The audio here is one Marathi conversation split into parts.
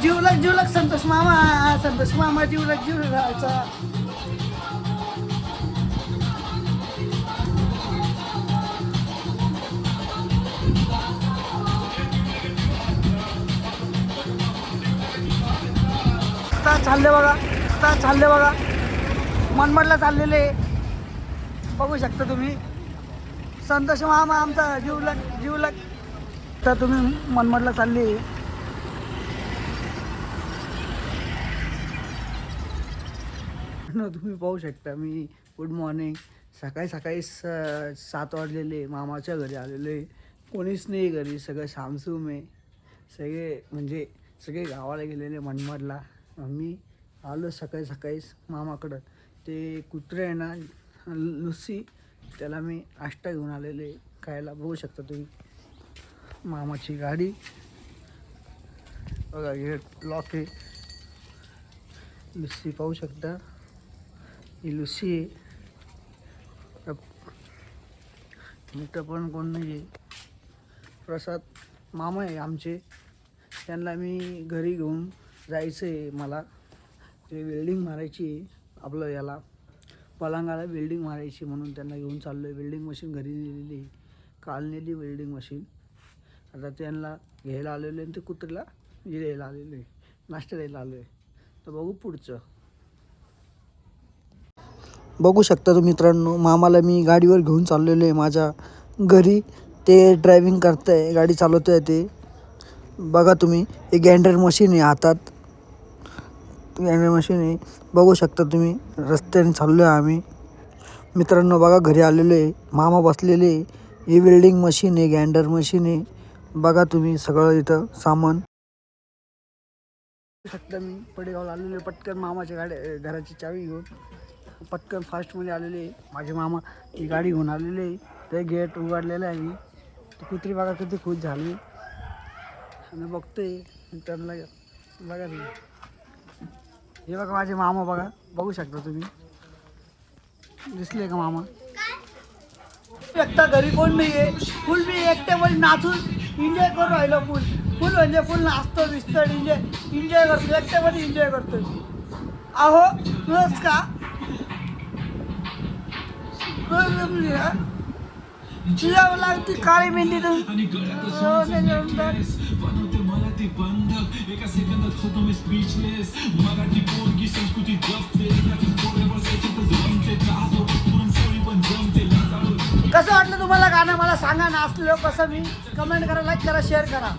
जीवलग संतोष मामा जीवलगचा चालले बघा मनमाडला चाललेले बघू शकता तुम्ही. संतोष मामा आमचा जीवलग तर तुम्ही मनमाडला चालले. तुम्ही पाहू शकता मी गुड मॉर्निंग सकाळी 7 वाजलेले मामाच्या घरी आलेले. कोणीच नाही घरी, सगळं सामसूम आहे. सगळे गावाला गेलेले मनमाडला. मी आलो सकाळी मामाकडं. ते कुत्रे आहे ना लुसी, त्याला मी नाश्ता घेऊन आलेले खायला. बघू शकता तुम्ही मामाची गाडी बघा, गेट लॉक आहे. लुसी पाहू शकता, ही लुसी आहे. मित्र पण कोण नाही आहे. प्रसाद मामा आहे आमचे, त्यांना मी घरी घेऊन जायचं आहे. मला ते वेल्डिंग मारायची आहे, आपलं याला पलंगाला वेल्डिंग मारायची, म्हणून त्यांना घेऊन चाललो आहे. वेल्डिंग मशीन घरी नेलेली, काल नेली वेल्डिंग मशीन. आता त्यांना घ्यायला आलेले आणि ते कुत्र्याला द्यायला आलेले, नाश्ता द्यायला आलो आहे. तर बघू पुढचं. बघू शकता तुम्ही मित्रांनो, मामाला मी गाडीवर घेऊन चाललेलो आहे माझ्या घरी. ते ड्रायव्हिंग करत आहे, गाडी चालवत आहे. ते बघा तुम्ही, एक ग्राइंडर मशीन आहे हातात, ग्राइंडर मशीन आहे. बघू शकता तुम्ही, रस्त्याने चाललो आहे आम्ही मित्रांनो. बघा घरी आलेलो आहे, मामा बसलेले. ही वेल्डिंग मशीन आहे, ग्राइंडर मशीन आहे. बघा तुम्ही सगळं इथं सामान. बघू शकता मी पडेगावला आलेलो, पटकन मामाच्या घराची चावी घेऊन पटकन फास्टमध्ये आलेले. माझे मामा ही गाडी घेऊन आलेले. ते गेट उघडलेलं आहे. मी कुत्री बघा किती खुश झाली आणि बघतोय त्यांना. बघा तुम्ही, हे बघा माझे मामा. बघू शकता तुम्ही, दिसले का मामा? एकटा घरी कोण नाही आहे, फुल मी एकट्यामध्ये नाचून एन्जॉय करून राहिलो. फुल म्हणजे फुल नाचतो बिचतो, एन्जॉय करतो, एकट्यामध्ये एन्जॉय करतो. अहो नमस्कार, तुझ्या लागती काळी मेहंदी कसं वाटलं तुम्हाला गाणं? मला सांगा ना, असलं कसं. मी कमेंट करा, लाईक करा, शेअर करा.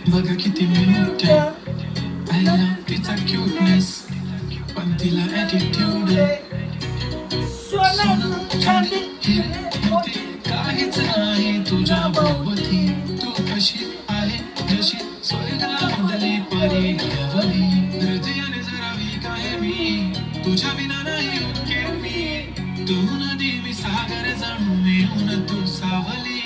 बघ किती म्यूट आहे आय लव्ह तिचा क्यूटनेस पण तिला ॲटिट्यूड काहीच नाही तुझ्या भोवती तू कशी आहे जशी स्वर्गामधली परी गवली हृदयाने जरा वीक आहे मी तुझ्या विना नाही उके मी तू नदी मी सागर जणू मिळून तू सावली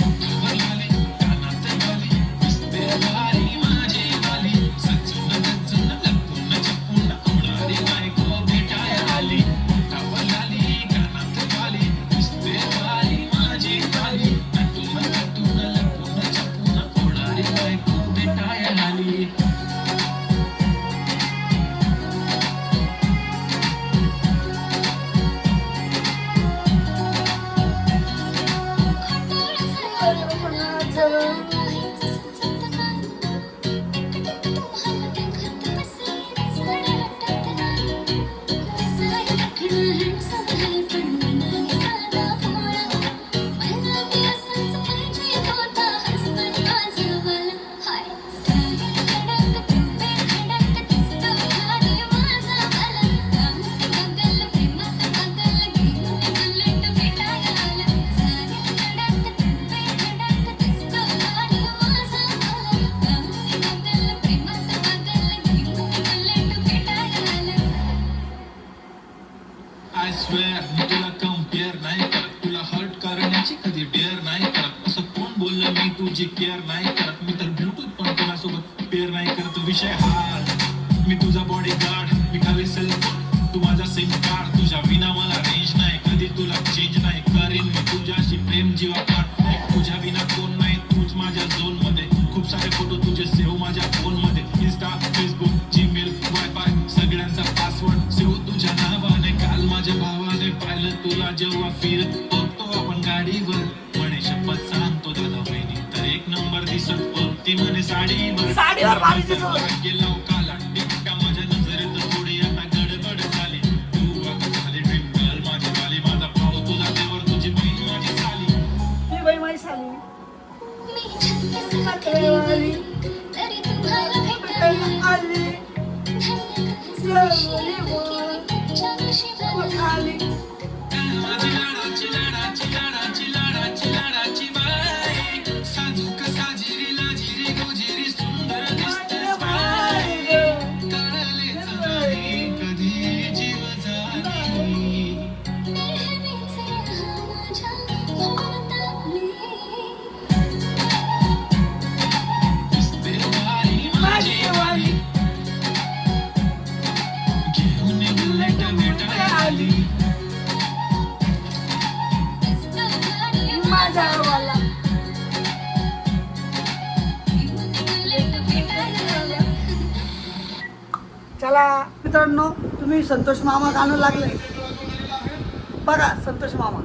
ओठावर लाली कानात बाली दिसते भारी माझी वाली सचून गचून लपून छपून होणारी बायको भेटायला आली ओठावर लाली कानात बाली दिसते भारी माझी वाली नटून नटून लपून छपून होणारी बायको भेटायला आली आय स्वेअर मी तुला कम्पेअर नाही करत तुला हर्ट करण्याची कधी डेअर नाही करत असं कोण बोललं मी तुझी केअर नाही करत मी तर ब्लूटूथ पण कोणासोबत पेअर नाही करत विषय हार्ड मी तुझा बॉडी गार्ड मी खाली सेलफोन तू माझा सिम कार्ड तुझ्या विना मला रेंज नाही कधी तुला चेंज नाही करीन मी तुझ्याशी प्रेम जीवा पाठ तुझ्या विना कोण नाही तूच माझ्या झोन मध्ये खूप सारे फोटो तुझे सेव्ह माझ्या फोन मध्ये इंस्टा फेसबुक जीमेल वायफाय सगळ्यांचा पासवर्ड सेव्ह तुझ्या नावाने काल माझ्या भावाने पाहिलं तुला जेव्हा फिरत होतो आपण गाडीवर म्हणे शपथ सांगतो दादा बहिणी तर एक नंबर दिसत होती म्हणे साडीवर गेलो काला टिक्का माझ्या नजरेत थोडी आता गडबड झाली तू आता झाली ड्रीम गर्ल माझी वाली माझा भाऊ तुझा देवर तुझी बहीण माझी साली ती बाई माझी साली लाडाची बाई साजूक साजिरी लाजिरी गोजिरी सुंदर दिसतेस बाई कळलेच नाही कधी जीव झाली दिसते भारी माझी वाली घेऊन बुलेट भेटायला आली चला मित्रांनो तुम्ही संतोष मामा गाणं लागले बघा संतोष मामा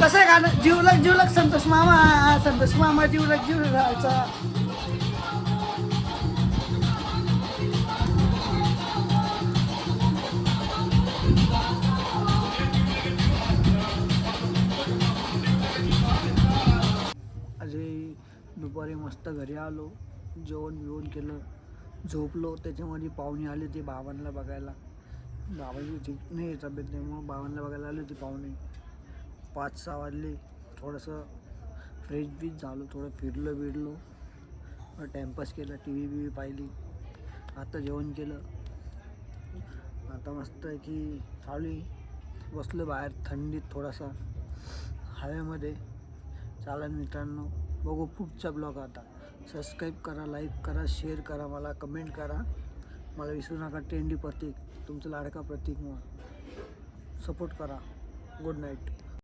कसं आहे गाणं जीवलग संतोष मामा जीवलग अजय दुपारी मस्त घरी आलो जेवण केलं झोपलो त्याच्यामध्ये पाहुणे आले ते बाबांना बघायला बाबांची ठीक नाही तब्येत नाही मग बाबांना बघायला आले होते पाहुणे 5-6 वाजले थोडंसं फ्रेश बीच झालो थोडं फिरलो टाइमपास केला टी व्ही पाहिली आता जेवण केलं आता मस्त आहे की चालू बसलो बाहेर थंडीत थोडासा हवेमध्ये चालेल मित्रांनो बघू पुढचा ब्लॉग आता सबस्क्राईब करा लाईक करा शेअर करा मला कमेंट करा मला विसरू नका ट्रेंडी प्रतीक तुमचं लाडका प्रतीक मग सपोर्ट करा गुड नाईट